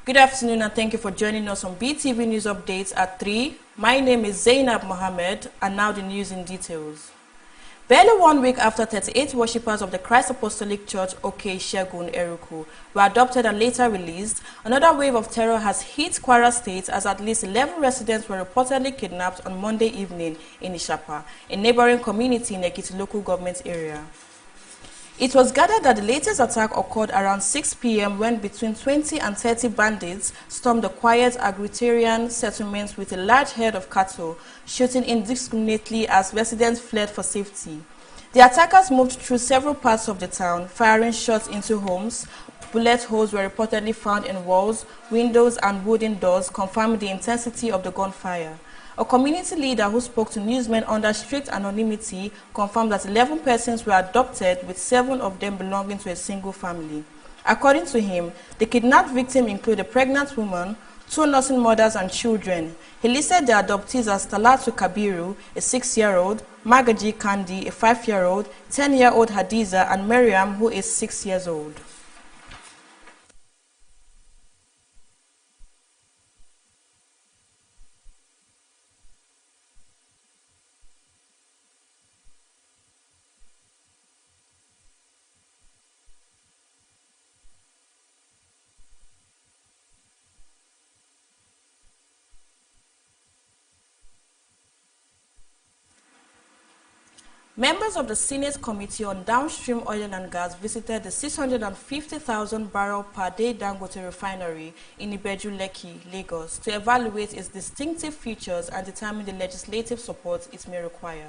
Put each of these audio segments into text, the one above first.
Good afternoon and thank you for joining us on Beetv News Updates at 3. My name is Zainab Mohammed and now the news in details. Barely 1 week after 38 worshippers of the Christ Apostolic Church OK Shegun Eruku were adopted and later released, another wave of terror has hit Kwara State as at least 11 residents were reportedly kidnapped on Monday evening in Ishapa, a neighboring community in Ekiti local government area. It was gathered that the latest attack occurred around 6 p.m. when between 20 and 30 bandits stormed the quiet agrarian settlements with a large herd of cattle, shooting indiscriminately as residents fled for safety. The attackers moved through several parts of the town, firing shots into homes. Bullet holes were reportedly found in walls, windows, and wooden doors, confirming the intensity of the gunfire. A community leader who spoke to newsmen under strict anonymity confirmed that 11 persons were adopted, with 7 of them belonging to a single family. According to him, the kidnapped victims include a pregnant woman, 2 nursing mothers and children. He listed the adoptees as Talatu Kabiru, a 6-year-old, Magaji Kandi, a 5-year-old, 10-year-old Hadiza, and Miriam, who is 6 years old. Members of the Senate Committee on Downstream Oil and Gas visited the 650,000 barrel per day Dangote refinery in Ibeju Lekki, Lagos, to evaluate its distinctive features and determine the legislative support it may require.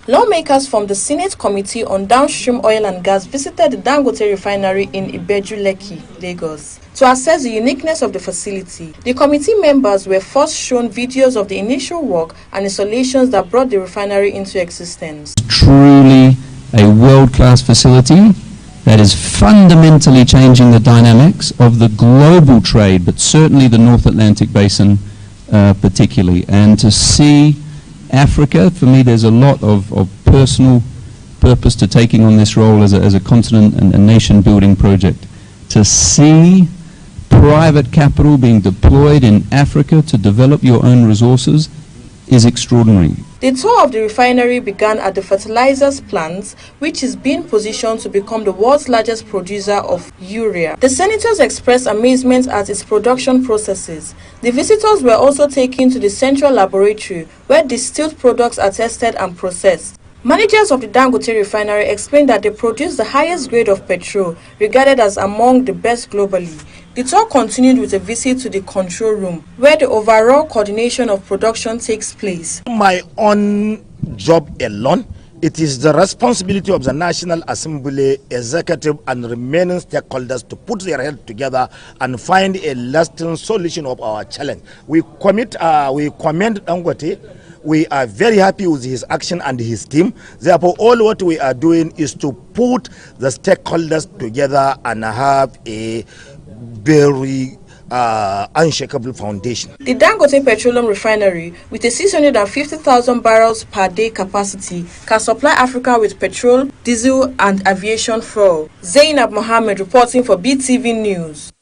Lawmakers from the Senate Committee on Downstream Oil and Gas visited the Dangote refinery in Ibeju Lekki, Lagos, to assess the uniqueness of the facility. The committee members were first shown videos of the initial work and installations that brought the refinery into existence. Truly a world-class facility that is fundamentally changing the dynamics of the global trade, but certainly the North Atlantic Basin particularly. And to see Africa, for me, there's a lot of personal purpose to taking on this role as a continent and a nation-building project. To see private capital being deployed in Africa to develop your own resources is extraordinary. The tour of the refinery began at the fertilizers plant, which is being positioned to become the world's largest producer of urea. The senators expressed amazement at its production processes. The visitors were also taken to the central laboratory, where distilled products are tested and processed. Managers of the Dangote refinery explained that they produce the highest grade of petrol, regarded as among the best globally. The tour continued with a visit to the control room, where the overall coordination of production takes place. My own job alone, it is the responsibility of the National Assembly, executive and remaining stakeholders to put their heads together and find a lasting solution of our challenge. We commend Dangote. We are very happy with his action and his team. Therefore, all what we are doing is to put the stakeholders together and have a very unshakable foundation. The Dangote Petroleum Refinery, with a 650,000 barrels per day capacity, can supply Africa with petrol, diesel, and aviation fuel. Zainab Mohammed reporting for Beetv News.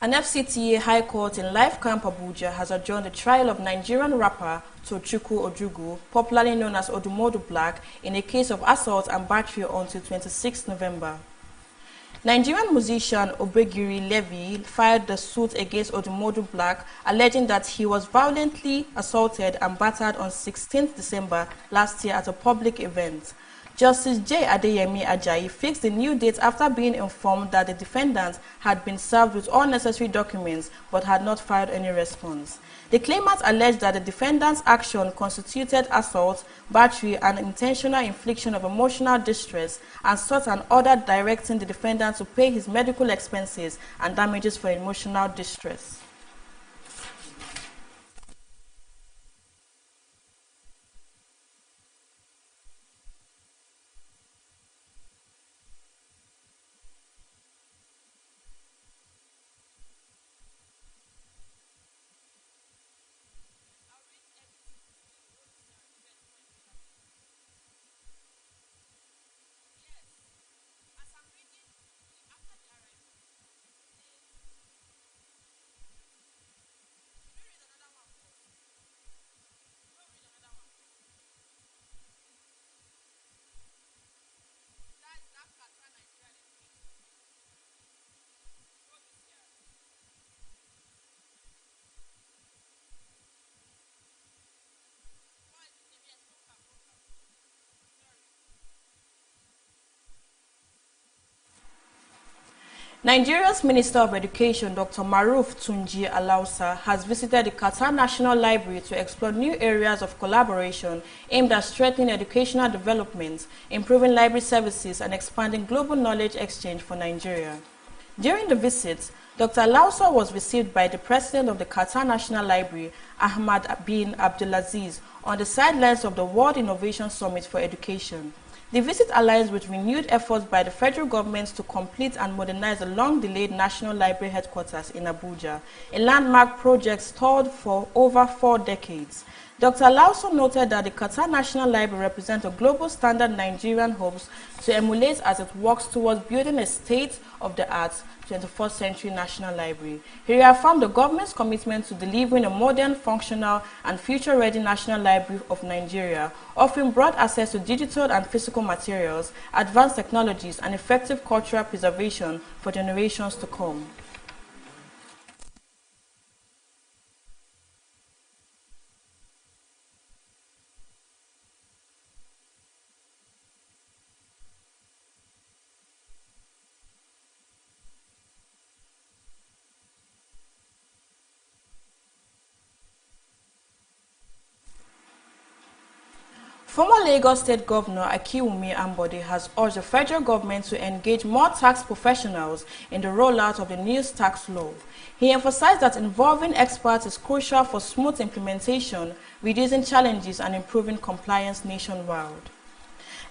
An FCTA High Court in Life Camp Abuja has adjourned the trial of Nigerian rapper Tochukwu Ojugu, popularly known as Odumodu Black, in a case of assault and battery until 26 November. Nigerian musician Obegiri Levy filed the suit against Odumodu Black, alleging that he was violently assaulted and battered on 16 December last year at a public event. Justice J. Adeyemi Ajayi fixed the new date after being informed that the defendant had been served with all necessary documents but had not filed any response. The claimant alleged that the defendant's action constituted assault, battery, and intentional infliction of emotional distress, and sought an order directing the defendant to pay his medical expenses and damages for emotional distress. Nigeria's Minister of Education, Dr. Maruf Tunji Alausa, has visited the Qatar National Library to explore new areas of collaboration aimed at strengthening educational development, improving library services, and expanding global knowledge exchange for Nigeria. During the visit, Dr. Alausa was received by the President of the Qatar National Library, Ahmad bin Abdulaziz, on the sidelines of the World Innovation Summit for Education. The visit aligns with renewed efforts by the federal government to complete and modernize the long-delayed National Library headquarters in Abuja, a landmark project stalled for over 4 decades. Dr. Alausa noted that the Qatar National Library represents a global standard Nigerian hopes to emulate as it works towards building a state-of-the-art 21st century National Library. He reaffirmed the government's commitment to delivering a modern, functional, and future-ready National Library of Nigeria, offering broad access to digital and physical materials, advanced technologies, and effective cultural preservation for generations to come. Former Lagos State Governor Akiwumi Ambode has urged the federal government to engage more tax professionals in the rollout of the new tax law. He emphasized that involving experts is crucial for smooth implementation, reducing challenges, and improving compliance nationwide.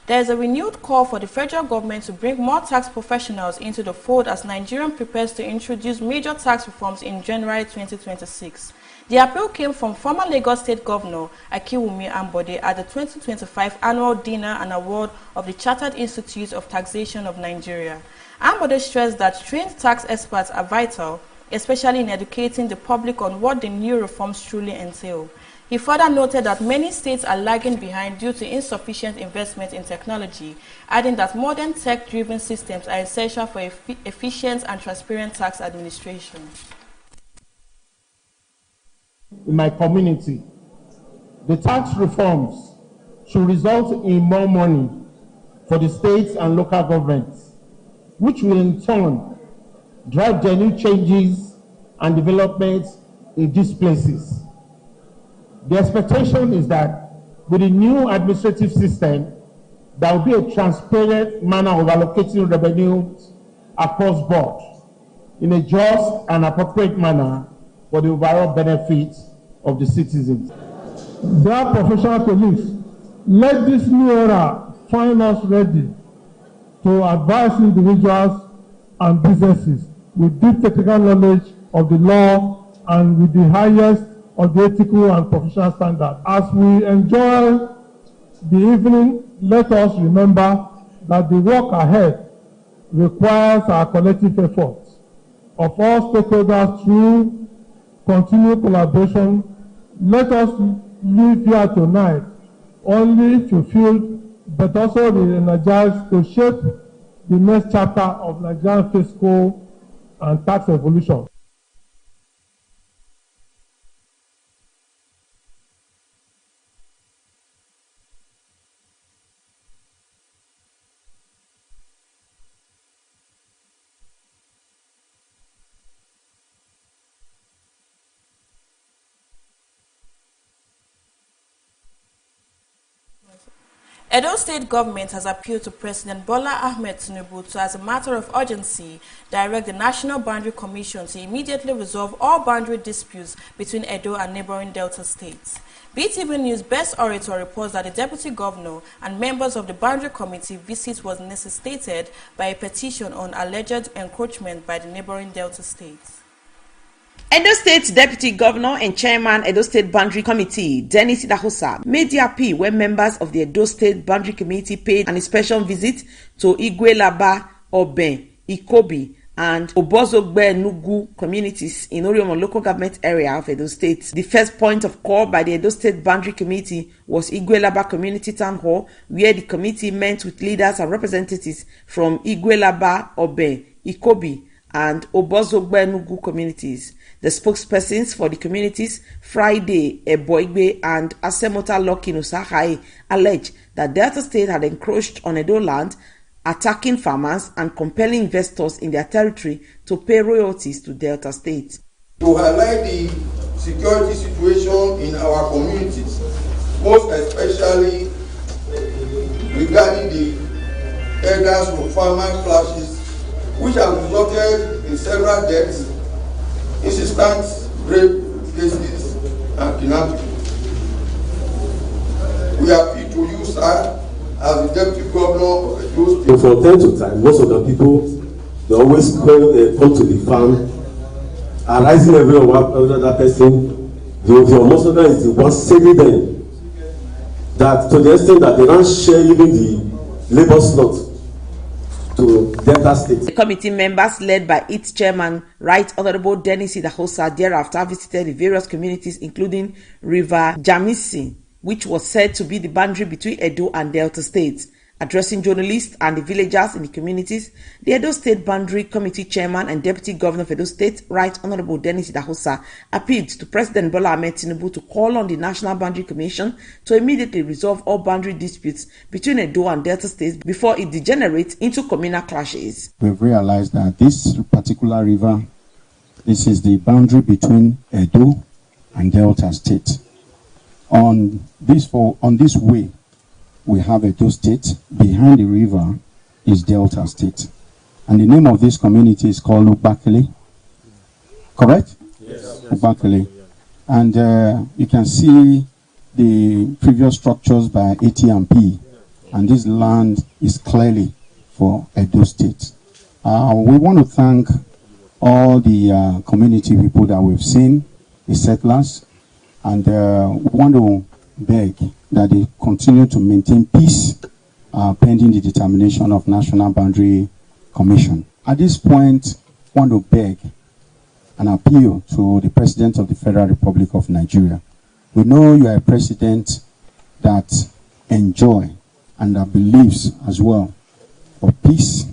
There is a renewed call for the federal government to bring more tax professionals into the fold as Nigeria prepares to introduce major tax reforms in January 2026. The appeal came from former Lagos State Governor Akiwumi Ambode at the 2025 Annual Dinner and Award of the Chartered Institute of Taxation of Nigeria. Ambode stressed that trained tax experts are vital, especially in educating the public on what the new reforms truly entail. He further noted that many states are lagging behind due to insufficient investment in technology, adding that modern tech-driven systems are essential for efficient and transparent tax administration. In my community, the tax reforms should result in more money for the states and local governments, which will in turn drive genuine changes and developments in these places. The expectation is that with the new administrative system, there will be a transparent manner of allocating revenues across board in a just and appropriate manner for the overall benefit of the citizens. Dear professional colleagues, let this new era find us ready to advise individuals and businesses with deep technical knowledge of the law and with the highest of the ethical and professional standards. As we enjoy the evening, let us remember that the work ahead requires our collective efforts of all stakeholders through continued collaboration. Let us live here tonight only fulfilled, but also re-energized to shape the next chapter of Nigerian fiscal and tax evolution. Edo State government has appealed to President Bola Ahmed Tinubu to, as a matter of urgency, direct the National Boundary Commission to immediately resolve all boundary disputes between Edo and neighboring Delta states. Beetv News Best Orator reports that the Deputy Governor and members of the Boundary Committee visit was necessitated by a petition on alleged encroachment by the neighboring Delta states. Edo State Deputy Governor and Chairman Edo State Boundary Committee, Dennis Idahosa, made the appeal when members of the Edo State Boundary Committee paid an inspection visit to Igwelaba, Oben, Ikobi, and Obozogbe Nugu communities in Oriomo local government area of Edo State. The first point of call by the Edo State Boundary Committee was Igwelaba Community Town Hall, where the committee met with leaders and representatives from Igwelaba, Oben, Ikobi, and Obozogbe Nugu communities. The spokespersons for the communities, Friday Eboigbe and Asemota Loki Nusahai, alleged that Delta State had encroached on Edo land attacking farmers and compelling investors in their territory to pay royalties to Delta State. To highlight the security situation in our communities, most especially regarding the herders to farmer clashes, which have resulted in several deaths, insistent rape cases, and kidnapping. We appeal to you, sir, as the Deputy Governor of Edo State. From time to time, most of the people, they always come to the farm, arising every other person. The most of them is the one saving them. That to the extent that they don't share even the labor slot to Delta State. The committee members, led by its chairman, Right Honorable Dennis Idahosa, thereafter visited the various communities, including River Jamisi, which was said to be the boundary between Edo and Delta States. Addressing journalists and the villagers in the communities, the Edo State Boundary Committee Chairman and Deputy Governor of Edo State, Right Honorable Dennis Idahosa, appealed to President Bola Ahmed Tinubu to call on the National Boundary Commission to immediately resolve all boundary disputes between Edo and Delta States before it degenerates into communal clashes. We've realized that this particular river, this is the boundary between Edo and Delta State. On this way, we have Edo State. Behind the river is Delta State. And the name of this community is called Ubakele. Correct? Yes. Ubakele. And you can see the previous structures by AT&P. And this land is clearly for Edo State. We want to thank all the community people that we've seen, the settlers, and we want to beg that they continue to maintain peace pending the determination of National Boundary Commission. At this point, I want to beg and appeal to the President of the Federal Republic of Nigeria. We know you are a president that enjoys and that believes as well for peace,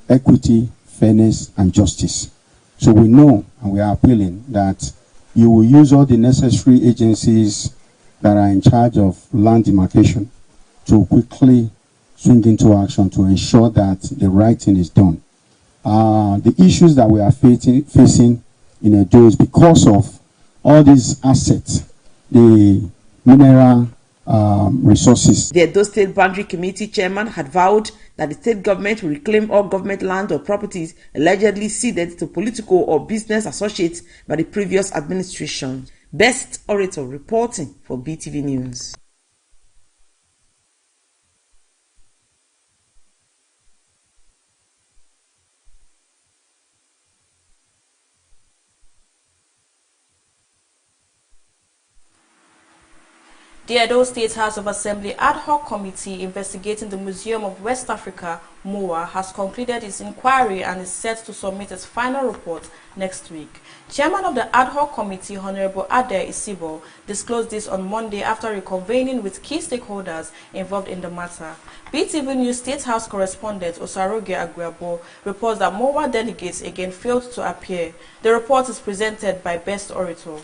equity, fairness, and justice. So we know and we are appealing that you will use all the necessary agencies that are in charge of land demarcation to quickly swing into action to ensure that the right thing is done. The issues that we are facing in Edo is because of all these assets, the mineral resources. The Edo State Boundary Committee Chairman had vowed that the state government will reclaim all government land or properties allegedly ceded to political or business associates by the previous administration. Best Orator reporting for Beetv News. The Edo State House of Assembly Ad Hoc Committee investigating the Museum of West Africa, MOA, has concluded its inquiry and is set to submit its final report next week. Chairman of the Ad Hoc Committee, Honorable Ade Isibo, disclosed this on Monday after reconvening with key stakeholders involved in the matter. Beetv News State House correspondent Osaroge Aguabo reports that MOA delegates again failed to appear. The report is presented by Best Orator.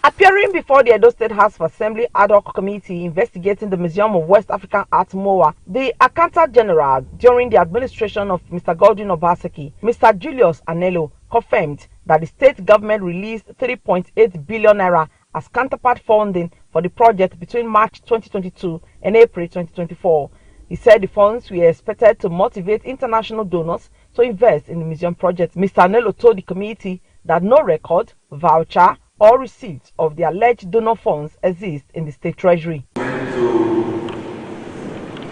Appearing before the Edo State House of Assembly Ad Hoc Committee investigating the Museum of West African Art MOA, the Accountant General during the administration of Mr. Godwin Obaseki, Mr. Julius Anelo, confirmed that the state government released 3.8 billion naira as counterpart funding for the project between March 2022 and April 2024. He said the funds were expected to motivate international donors to invest in the museum project. Mr. Anelo told the committee that no record, voucher, or receipts of the alleged donor funds exist in the state treasury. To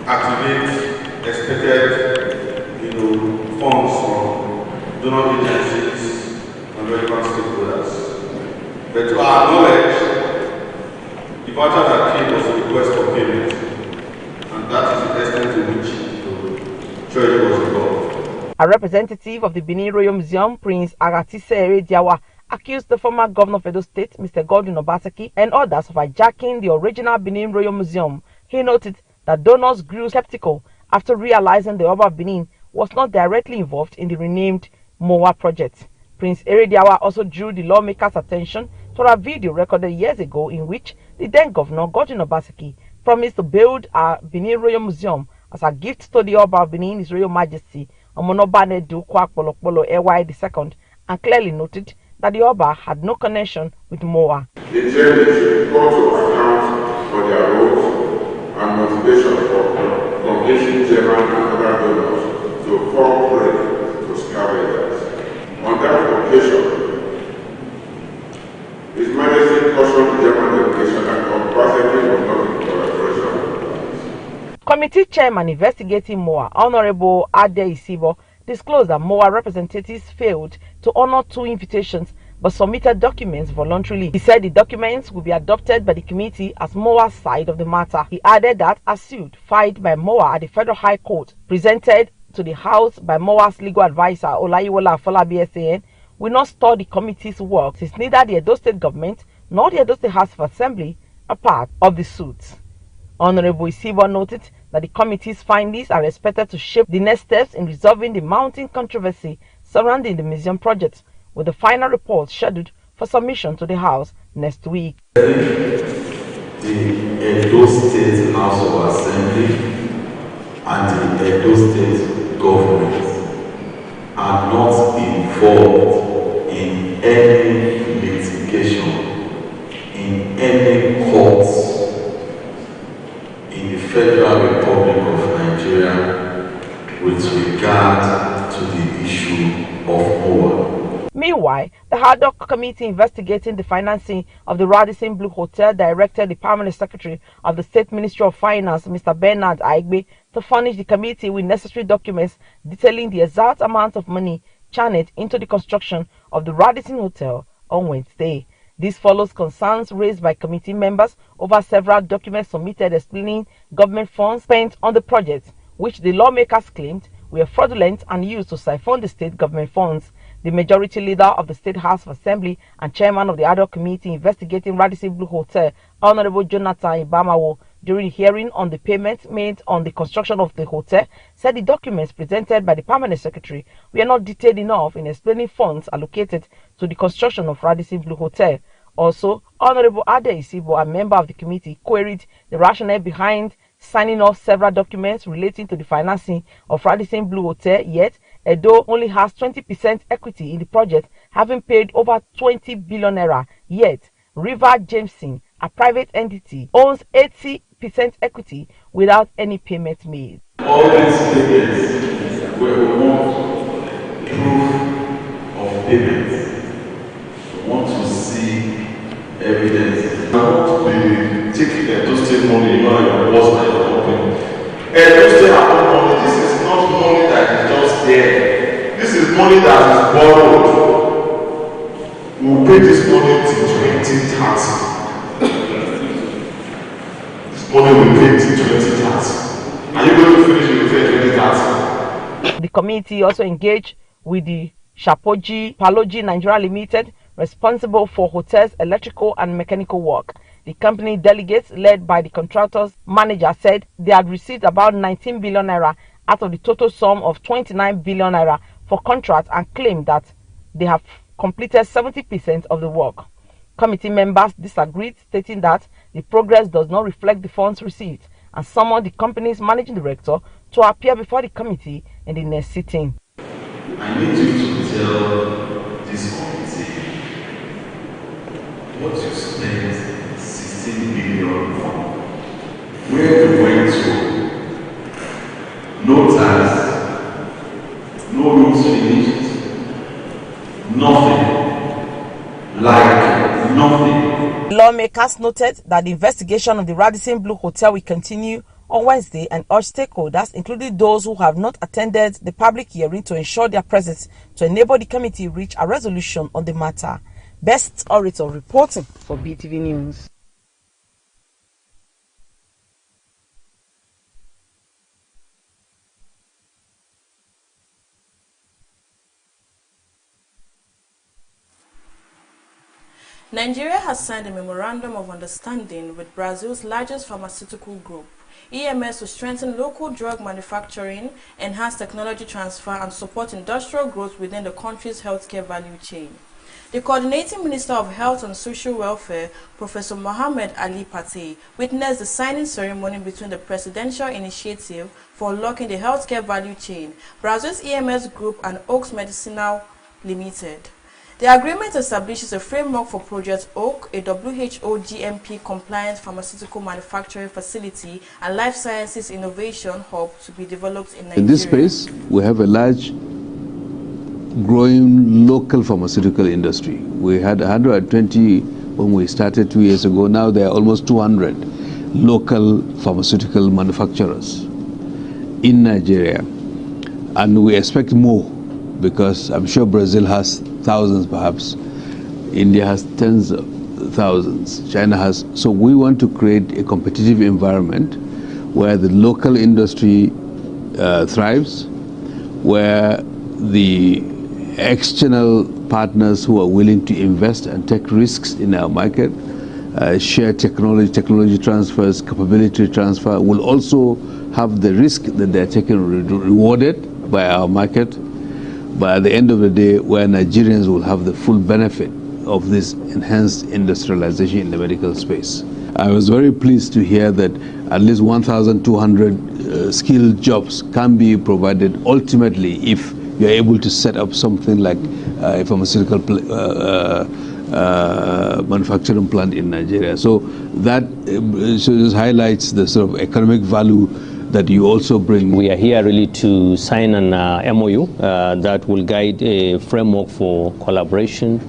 activate expected, funds from donor agencies and relevant stakeholders, but to our knowledge, the voucher that came was a request for payment, and that is the extent to which the treasury was involved. A representative of the Benin Royal Museum, Prince Agatise Erediawa, accused the former governor of Edo State, Mr. Godwin Obaseki, and others of hijacking the original Benin Royal Museum. He noted that donors grew skeptical after realizing the Oba of Benin was not directly involved in the renamed MOA project. Prince Erediawa also drew the lawmakers' attention to a video recorded years ago in which the then governor, Godwin Obaseki, promised to build a Benin Royal Museum as a gift to the Oba of Benin, His Royal Majesty Omonobane Dukwa Polokpolo AY II, and clearly noted that the Oba had no connection with Moa. The journey should be called to account for their roles and motivation for completion chairman and other donors to cooperate to scavengers. On that occasion, His Majesty cautioned the German delegation that comparatively was not in collaboration. Committee chairman investigating Moa, Honorable Ade Isibo, disclosed that Moa representatives failed to honor 2 invitations but submitted documents voluntarily. He said the documents will be adopted by the committee as Moa's side of the matter. He added that a suit filed by Moa at the Federal High Court, presented to the House by Moa's legal advisor Olayiwola Afolabi SAN, will not stop the committee's work, since neither the Edo State government nor the Edo State House of Assembly are part of the suit. Honorable Isibo noted that the committee's findings are expected to shape the next steps in resolving the mounting controversy surrounding the museum project, with the final report scheduled for submission to the House next week. The Edo State House of Assembly and the Edo State government are not involved in any litigation, in any courts in the Federal Republic of Nigeria with regard to the issue of Moa. Meanwhile, the ad hoc committee investigating the financing of the Radisson Blu Hotel directed the Permanent Secretary of the State Ministry of Finance, Mr. Bernard Aigbe, to furnish the committee with necessary documents detailing the exact amount of money channeled into the construction of the Radisson Hotel on Wednesday. This follows concerns raised by committee members over several documents submitted explaining government funds spent on the project, which the lawmakers claimed were fraudulent and used to siphon the state government funds. The majority leader of the State House of Assembly and chairman of the ad hoc committee investigating Radisson Blu Hotel, Honorable Jonathan Ibamawo, during the hearing on the payments made on the construction of the hotel, said the documents presented by the Permanent Secretary were not detailed enough in explaining funds allocated to the construction of Radisson Blu Hotel. Also, Honorable Ade Isibo, a member of the committee, queried the rationale behind signing off several documents relating to the financing of Radisson Blu Hotel, yet Edo only has 20% equity in the project, having paid over 20 billion naira. Yet, River Jameson, a private entity, owns 80% equity without any payment made. All these payments we want proof of payments. We want to see evidence. I want to be taking Edo State money, you know, your boss by your company. Edo State money, this is not money that is just there. This is money that is borrowed. We will pay this money till 2030. This money will pay till 2030. Are you going to finish with the 2030? The committee also engaged with the Shapoji Paloji Nigeria Limited, responsible for hotels, electrical and mechanical work. The company delegates, led by the contractor's manager, said they had received about 19 billion naira out of the total sum of 29 billion naira for contract, and claimed that they have completed 70% of the work. Committee members disagreed, stating that the progress does not reflect the funds received, and summoned the company's managing director to appear before the committee in the next sitting. I need you to tell this committee what you spent 16 billion on, where you went to, no tax, no rooms finished, nothing, like nothing. Lawmakers noted that the investigation of the Radisson Blu Hotel will continue on Wednesday and urged stakeholders, including those who have not attended the public hearing, to ensure their presence to enable the committee reach a resolution on the matter. Best Orator reporting for Beetv News. Nigeria has signed a memorandum of understanding with Brazil's largest pharmaceutical group, EMS, to strengthen local drug manufacturing, enhance technology transfer, and support industrial growth within the country's healthcare value chain. The Coordinating Minister of Health and Social Welfare, Professor Mohammed Ali Patey, witnessed the signing ceremony between the Presidential Initiative for Unlocking the Healthcare Value Chain, Brazil's EMS Group, and Oaks Medicinal Limited. The agreement establishes a framework for Project Oak, a WHO GMP-compliant pharmaceutical manufacturing facility and life sciences innovation hub to be developed in Nigeria. In this space, we have a large growing local pharmaceutical industry. We had 120 when we started 2 years ago. Now there are almost 200 local pharmaceutical manufacturers in Nigeria. And we expect more, because I'm sure Brazil has thousands perhaps. India has tens of thousands. China has. So we want to create a competitive environment where the local industry thrives, where the external partners who are willing to invest and take risks in our market, share technology transfers, capability transfer, will also have the risk that they're taking rewarded by our market. But at the end of the day, where Nigerians will have the full benefit of this enhanced industrialization in the medical space. I was very pleased to hear that at least 1,200 skilled jobs can be provided ultimately if you're able to set up something like a pharmaceutical manufacturing plant in Nigeria. So that just highlights the sort of economic value that you also bring. We are here really to sign an MOU that will guide a framework for collaboration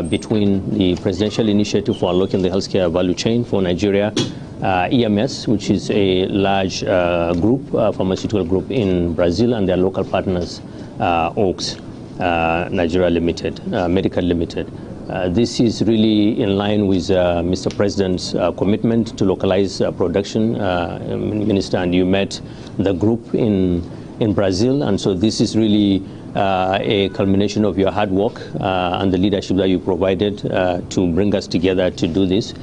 between the Presidential Initiative for Unlocking the Healthcare Value Chain for Nigeria, EMS, which is a large group, pharmaceutical group in Brazil, and their local partners, Oaks Nigeria Limited, Medical Limited. This is really in line with Mr. President's commitment to localize production. Minister, and you met the group in Brazil, and so this is really a culmination of your hard work and the leadership that you provided to bring us together to do this.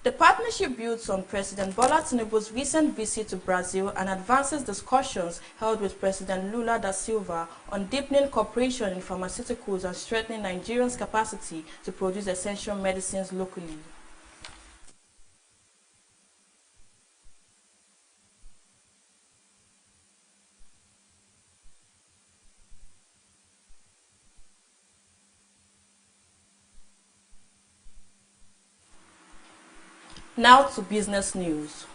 The partnership builds on President Bola Tinubu's recent visit to Brazil and advances discussions held with President Lula da Silva on deepening cooperation in pharmaceuticals and strengthening Nigerians' capacity to produce essential medicines locally. Now to business news.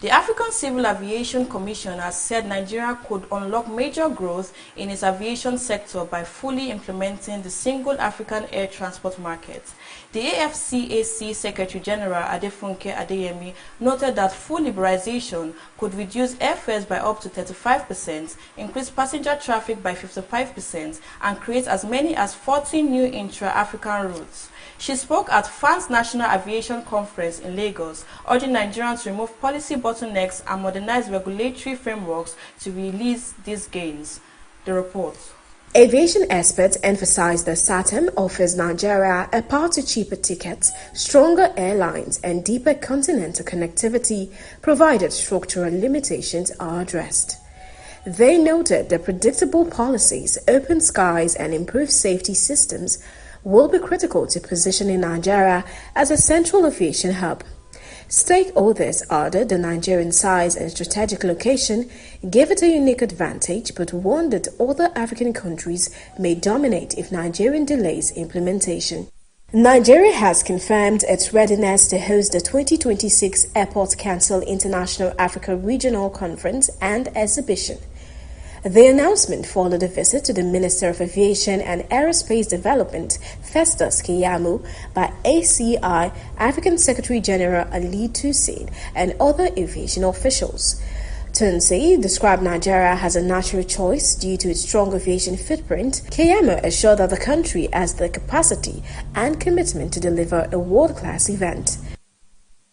The African Civil Aviation Commission has said Nigeria could unlock major growth in its aviation sector by fully implementing the single African air transport market. The AFCAC Secretary General Adefunke Adeyemi noted that full liberalization could reduce airfares by up to 35%, increase passenger traffic by 55%, and create as many as 40 new intra-African routes. She spoke at FAN's National Aviation Conference in Lagos, urging Nigerians to remove policy bottlenecks and modernize regulatory frameworks to release these gains. The report. Aviation experts emphasize that SATEM offers Nigeria a path to cheaper tickets, stronger airlines, and deeper continental connectivity, provided structural limitations are addressed. They noted that predictable policies, open skies, and improved safety systems will be critical to positioning Nigeria as a central aviation hub. Stakeholders added the Nigerian size and strategic location gave it a unique advantage, but warned that other African countries may dominate if Nigerian delays implementation. Nigeria has confirmed its readiness to host the 2026 Airport Council International Africa Regional Conference and Exhibition. The announcement followed a visit to the Minister of Aviation and Aerospace Development, Festus Keyamo, by ACI African Secretary General Ali Toussaint and other aviation officials. Tunsey described Nigeria as a natural choice due to its strong aviation footprint. Keyamo assured that the country has the capacity and commitment to deliver a world-class event.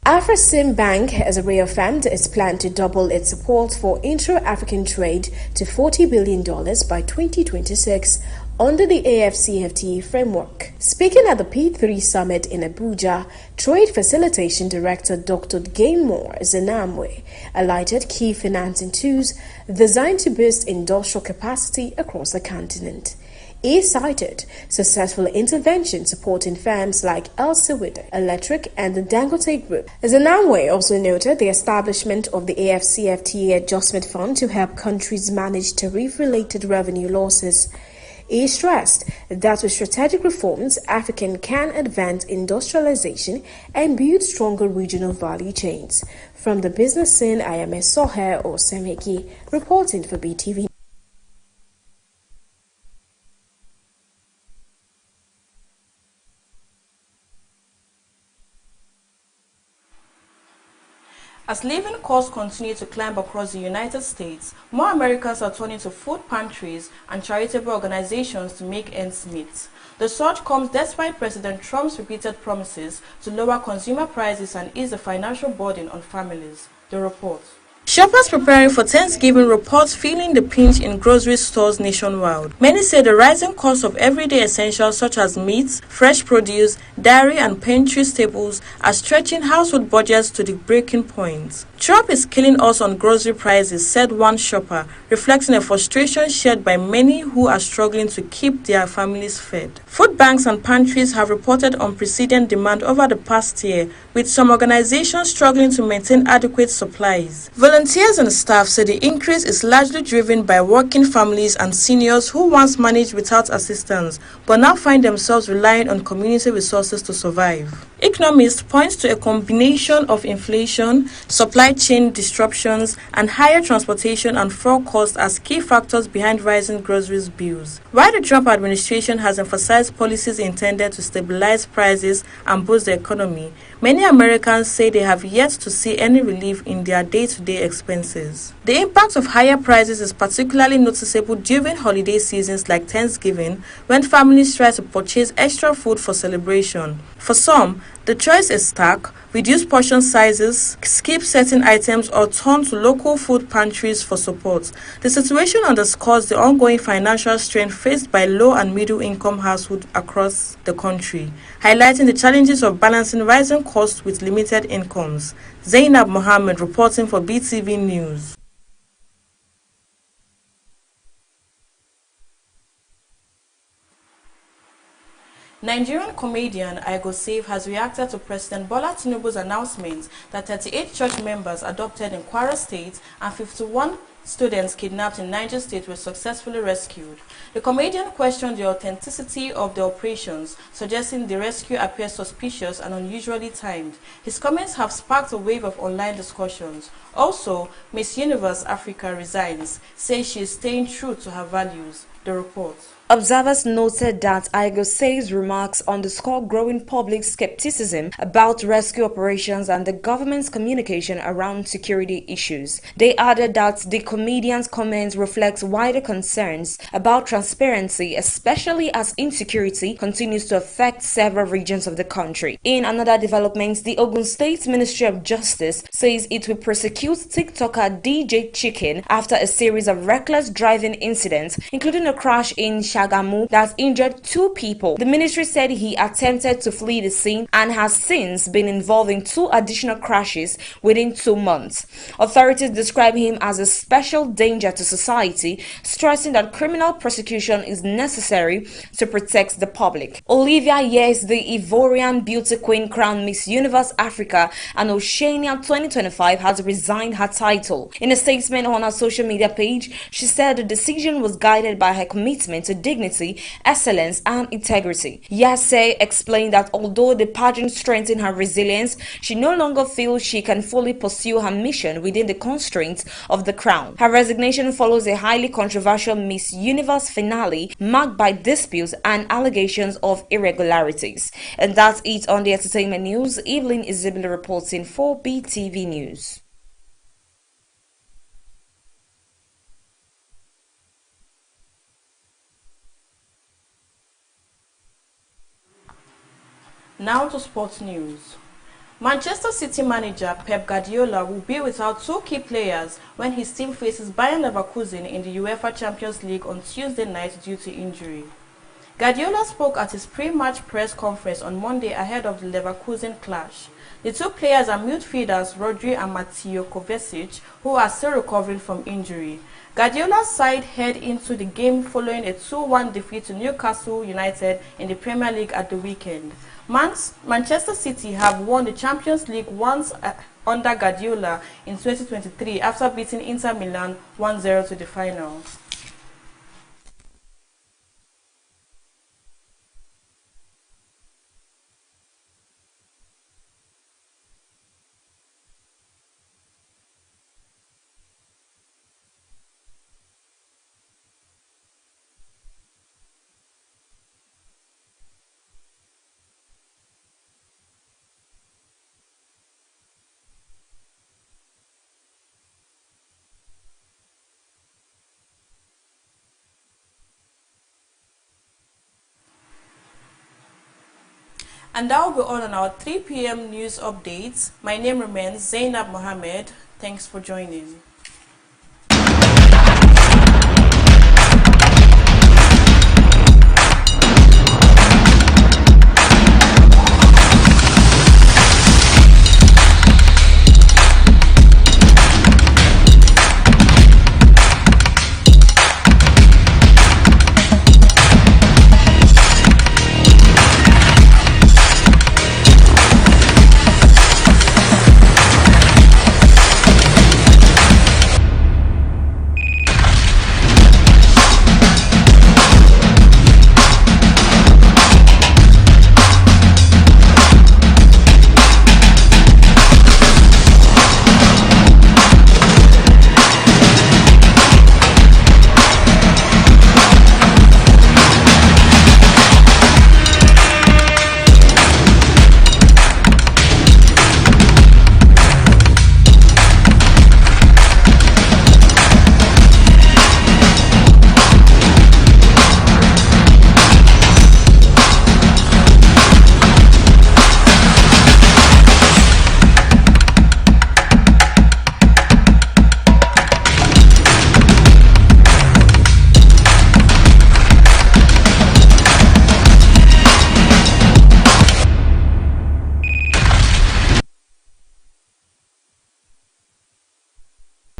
Afreximbank has reaffirmed its plan to double its support for intra-African trade to $40 billion by 2026 under the AFCFTA framework. Speaking at the P3 summit in Abuja, Trade Facilitation Director Dr. Gaymore Zenamwe highlighted key financing tools designed to boost industrial capacity across the continent. He cited successful intervention supporting firms like El Sewide Electric and the Dangote Group. Zenamwe also noted the establishment of the AFCFTA Adjustment Fund to help countries manage tariff-related revenue losses. He stressed that with strategic reforms, Africa can advance industrialization and build stronger regional value chains. From the business scene, I am Soher Osemeki, reporting for Beetv. As living costs continue to climb across the United States, more Americans are turning to food pantries and charitable organizations to make ends meet. The surge comes despite President Trump's repeated promises to lower consumer prices and ease the financial burden on families. The report. Shoppers preparing for Thanksgiving reports feeling the pinch in grocery stores nationwide. Many say the rising cost of everyday essentials such as meats, fresh produce, dairy and pantry staples are stretching household budgets to the breaking point. Trump is killing us on grocery prices, said one shopper, reflecting a frustration shared by many who are struggling to keep their families fed. Food banks and pantries have reported unprecedented demand over the past year, with some organizations struggling to maintain adequate supplies. Volunteers and staff say the increase is largely driven by working families and seniors who once managed without assistance, but now find themselves relying on community resources to survive. Economists point to a combination of inflation, supply chain disruptions, and higher transportation and fuel costs as key factors behind rising groceries bills. While the Trump administration has emphasized policies intended to stabilize prices and boost the economy, many Americans say they have yet to see any relief in their day-to-day expenses. The impact of higher prices is particularly noticeable during holiday seasons like Thanksgiving, when families try to purchase extra food for celebration. For some, the choice is stark: reduce portion sizes, skip certain items, or turn to local food pantries for support. The situation underscores the ongoing financial strain faced by low and middle income households across the country, highlighting the challenges of balancing rising costs with limited incomes. Zainab Mohammed reporting for Beetv News. Nigerian comedian Igo Save has reacted to President Bola Tinubu's announcement that 38 church members adopted in Kwara State and 51 students kidnapped in Niger State were successfully rescued. The comedian questioned the authenticity of the operations, suggesting the rescue appears suspicious and unusually timed. His comments have sparked a wave of online discussions. Also, Miss Universe Africa resigns, says she is staying true to her values. The report. Observers noted that Igo Sei's remarks underscore growing public skepticism about rescue operations and the government's communication around security issues. They added that the comedian's comments reflect wider concerns about transparency, especially as insecurity continues to affect several regions of the country. In another development, the Ogun State Ministry of Justice says it will prosecute TikToker DJ Chicken after a series of reckless driving incidents, including a crash in Shagamu that injured 2 people. The ministry said he attempted to flee the scene and has since been involved in 2 additional crashes within 2 months. Authorities describe him as a special danger to society, stressing that criminal prosecution is necessary to protect the public. Olivia Yes, the Ivorian beauty queen crowned Miss Universe Africa and Oceania 2025, has resigned her title. In a statement on her social media page, she said the decision was guided by her commitment to dignity, excellence, and integrity. Yase explained that although the pageant strengthened her resilience, she no longer feels she can fully pursue her mission within the constraints of the crown. Her resignation follows a highly controversial Miss Universe finale marked by disputes and allegations of irregularities. And that's it on the entertainment news. Evelyn Isabella reporting for Beetv News. Now to sports news. Manchester City manager Pep Guardiola will be without 2 key players when his team faces Bayern Leverkusen in the UEFA Champions League on Tuesday night due to injury. Guardiola spoke at his pre-match press conference on Monday ahead of the Leverkusen clash. The 2 players are midfielders Rodri and Mateo Kovacic, who are still recovering from injury. Guardiola's side head into the game following a 2-1 defeat to Newcastle United in the Premier League at the weekend. Manchester City have won the Champions League once under Guardiola in 2023 after beating Inter Milan 1-0 to the final. And that will be all on our 3 p.m. news updates. My name remains Zainab Mohammed. Thanks for joining.